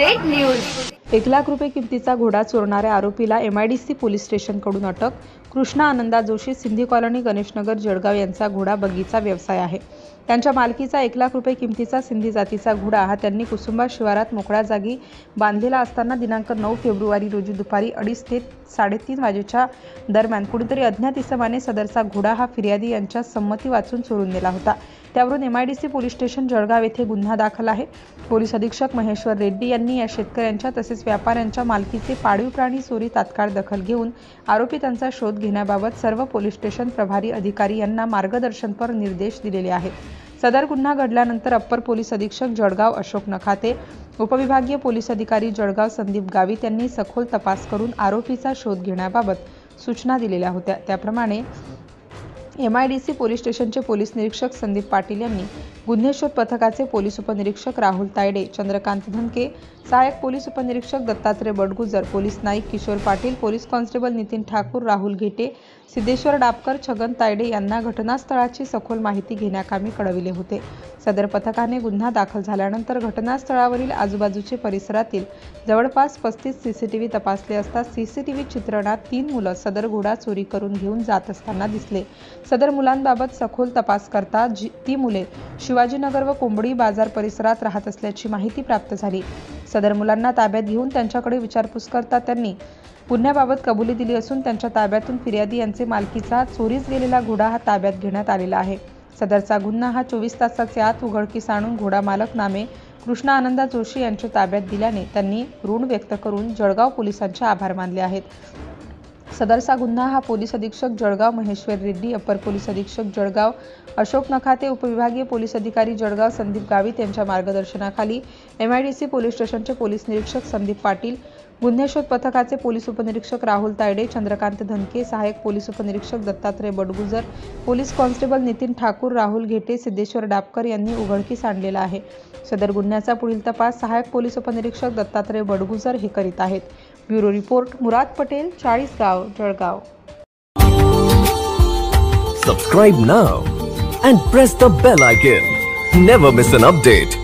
Update news. 1 lakh रुपये किमतीचा घोडा चोरणाऱ्या आरोपीला MIDC पोलीस स्टेशनकडून अटक। कृष्णा आनंदा जोशी, सिंधी कॉलनी, गणेशनगर, जळगाव यांचा घोडा बगीचा व्यवसाय आहे। त्यांच्या मालकीचा 1 लाख रुपये किमतीचा सिंधी जातीचा घोडा हा त्यांनी कुसुंबा शिवारात मोकळ्या जागी बांधलेला असताना दिनांक 9 फेब्रुवारी रोजी दुपारी 2:30 ते 3:30 वाजेच्या दरम्यान कुणीतरी अज्ञात इसमाने सदरचा घोडा हा फिर्यादी यांच्या संमती वाचून चोरून नेला होता। त्यावरून MIDC पोलीस स्टेशन जळगाव येथे गुन्हा दाखल आहे। पोलीस अधीक्षक महेश्वर रेड्डी यांनी या शेतकऱ्यांच्या तसेच व्यापाऱ्यांच्या मालकीचे पाळीव प्राणी चोरी तात्काळ दखल घेऊन आरोपितांचा शोध घेण्याबाबत सर्व पोलीस स्टेशन प्रभारी अधिकारी यांना मार्गदर्शनपर निर्देश दिलेले आहेत। सदर गुन्हा घडल्यानंतर अप्पर पोलीस अधीक्षक जळगाव अशोक नखाते, उपविभागीय पोलीस अधिकारी जळगाव संदीप गावित यांनी सखोल तपास करून आरोपीचा शोध घेण्याबाबत सूचना दिलेल्या होत्या। त्याप्रमाणे MIDC पोलीस स्टेशनचे पोलीस निरीक्षक संदीप पाटील यांनी गुन्हे शोध पथकाचे पोलीस उपनिरीक्षक राहुल तायडे, चंद्रकांत धनके, सहाय्यक पोलीस उपनिरीक्षक Dattatray Badgujar, police Naik Kishore Patil, police constable Nitin Thakur, Rahul Ghete, Siddheshwar Dapkar, Chhagan Tayade यांना घटनास्थळाची सखोल माहिती घेण्याकामी कळविले होते। सदर पथकाने गुन्हा दाखल झाल्यानंतर घटनास्थळावरील आजूबाजूचे परिसरातील जवळपास 35 CCTV तपासले असता CCTV चित्रणात 3 मुलं सदर घोडा चोरी करून घेऊन जात असताना दिसले। सदर मुलांबाबत सखोल तपास करता ती मुले शिवाजीनगर व कोंबडी बाजार परिसरात राहत असल्याची माहिती प्राप्त झाली। सदर मुलांना ताब्यात घेऊन त्यांच्याकडे विचारपूस करता त्यांनी गुन्ह्याबाबत कबुली दिली असून त्यांच्या ताब्यातून फिर्यादी यांचे मालकीचा चोरीस गेलेला घोडा हा ताब्यात घेण्यात आलेला आहे। सदरचा गुन्हा हा 24 तासाच्या आत उघडकीस आणून घोडा मालक नामे कृष्णा आनंदा जोशी यांच्या ताब्यात दिल्याने त्यांनी ऋण व्यक्त करून जळगाव पोलिसांचे आभार मानले आहेत। सदरचा गुन्हा हा पोलीस अधीक्षक जळगाव महेश्वर रेड्डी, अप्पर पोलीस अधीक्षक जळगाव अशोक नखाते, उपविभागीय पोलीस अधिकारी जळगाव संदीप गावित यांच्या मार्गदर्शनाखाली MIDC पोलीस स्टेशनचे पोलीस निरीक्षक संदीप पाटील, गुन्हे शोध पथकाचे पोलीस उपनिरीक्षक राहुल तायडे, चंद्रकांत धनके, सहाय्यक पोलीस उपनिरीक्षक दत्तात्रय बडगुजर, पोलीस कॉन्स्टेबल नितीन ठाकूर, राहुल घेटे, सिद्धेश्वर डापकर यांनी उघडकीस आणलेला आहे। सदर गुन्ह्याचा पुढील तपास सहाय्यक पोलीस उपनिरीक्षक दत्तात्रय बडगुजर हे करीत आहेत। ब्युरो रिपोर्ट मुराद पटेल, 40 गाव, Jalgaon. Subscribe now and press the bell icon. Never miss an update.